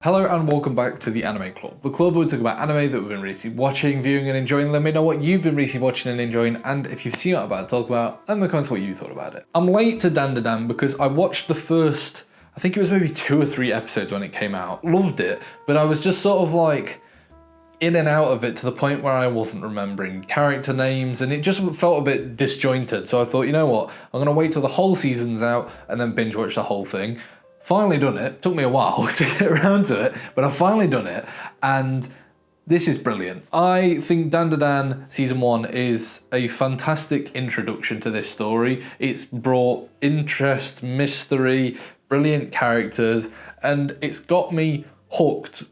Hello and welcome back to the Anime Club, the club where we talk about anime that we've been recently watching, viewing and enjoying. Let me know what you've been recently watching and enjoying, and if you've seen what I'm about to talk about, in the comments what you thought about it. I'm late to Dandadan because I watched the first, I think it was maybe 2 or 3 episodes when it came out. Loved it, but I was just sort of like in and out of it to the point where I wasn't remembering character names and it just felt a bit disjointed. So I thought, you know what, I'm going to wait till the whole season's out and then binge watch the whole thing. Finally done it. Took me a while to get around to it, but I've finally done it, and this is brilliant. I think Dandadan Season 1 is a fantastic introduction to this story. It's brought interest, mystery, brilliant characters, and it's got me hooked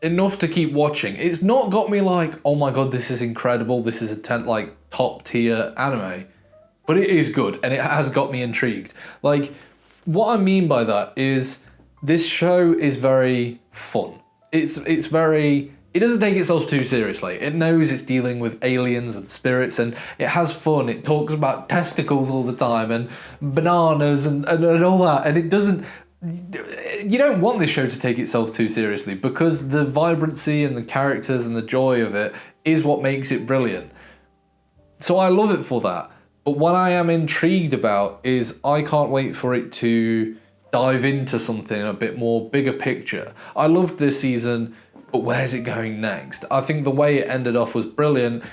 enough to keep watching. It's not got me like, oh my god, this is incredible, this is a top tier anime, but it is good, and it has got me intrigued. Like, what I mean by that is this show is very fun. It's very, it doesn't take itself too seriously. It knows it's dealing with aliens and spirits, and it has fun. It talks about testicles all the time and bananas and all that. And it doesn't, you don't want this show to take itself too seriously because the vibrancy and the characters and the joy of it is what makes it brilliant. So I love it for that. But what I am intrigued about is I can't wait for it to dive into something a bit more bigger picture. I loved this season, but where's it going next? I think the way it ended off was brilliant,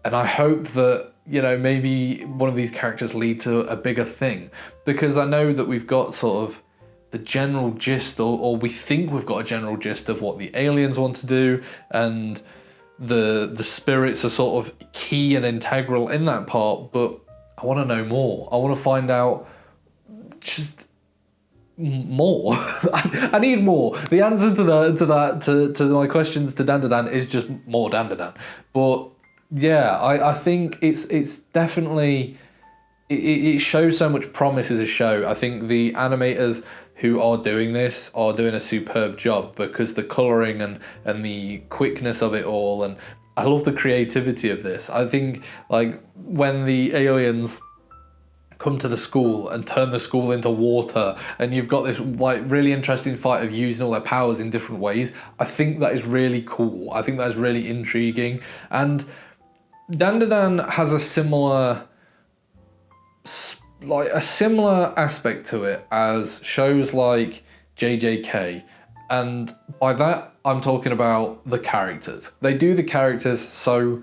and I hope that, you know, maybe one of these characters lead to a bigger thing, because I know that we've got sort of the general gist, or we think we've got a general gist of what the aliens want to do, and the spirits are sort of key and integral in that part, but I want to know more. I want to find out just more. I need more. The answer to my questions to Dandadan is just more Dandadan. But yeah, I think it's definitely, it shows so much promise as a show. I think the animators who are doing this are doing a superb job, because the colouring and the quickness of it all, and I love the creativity of this. I think, like, when the aliens come to the school and turn the school into water, and you've got this like really interesting fight of using all their powers in different ways, I think that is really cool. I think that is really intriguing. And Dandadan has a similar aspect to it as shows like JJK. And by that, I'm talking about the characters. They do the characters so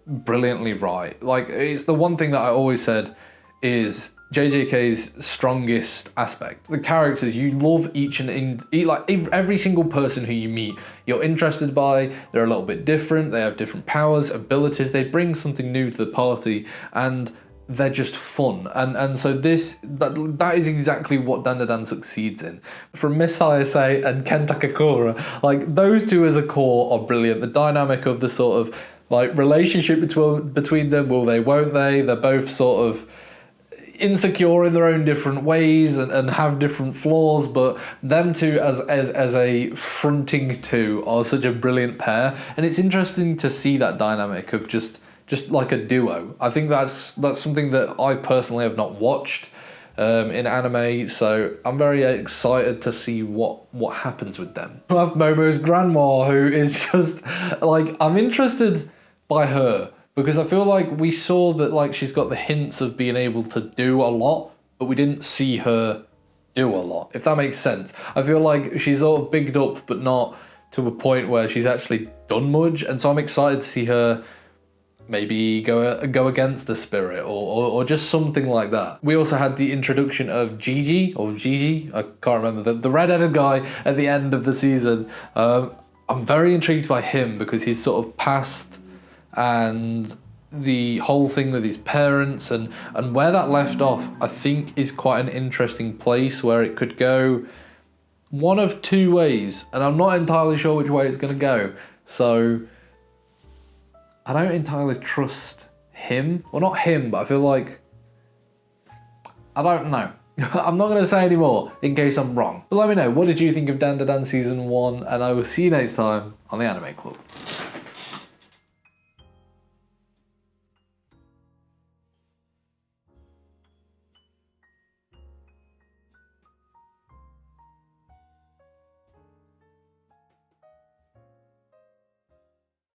brilliantly right. Like, it's the one thing that I always said is JJK's strongest aspect. The characters, you love every single person who you meet, you're interested by. They're a little bit different. They have different powers, abilities. They bring something new to the party, and they're just fun, and so that is exactly what Dandadan succeeds in. From Miss Hayase and Ken Takakura, like, those two as a core are brilliant. The dynamic of the sort of like relationship between them, will they, won't they? They're both sort of insecure in their own different ways and have different flaws, but them two as a fronting two are such a brilliant pair, and it's interesting to see that dynamic of just like a duo. I think that's something that I personally have not watched in anime, so I'm very excited to see what happens with them. I have Momo's grandma, who is just like, I'm interested by her because I feel like we saw that, like, she's got the hints of being able to do a lot, but we didn't see her do a lot, if that makes sense. I feel like she's sort of bigged up, but not to a point where she's actually done much, and so I'm excited to see her maybe go against a spirit or just something like that. We also had the introduction of Gigi, I can't remember, the red-headed guy at the end of the season. I'm very intrigued by him because he's sort of past, and the whole thing with his parents and where that left off, I think, is quite an interesting place where it could go one of 2 ways, and I'm not entirely sure which way it's going to go. So I don't entirely trust him. Well, not him, but I feel like, I don't know. I'm not going to say any more in case I'm wrong. But let me know, what did you think of Dandadan Season 1? And I will see you next time on the Anime Club.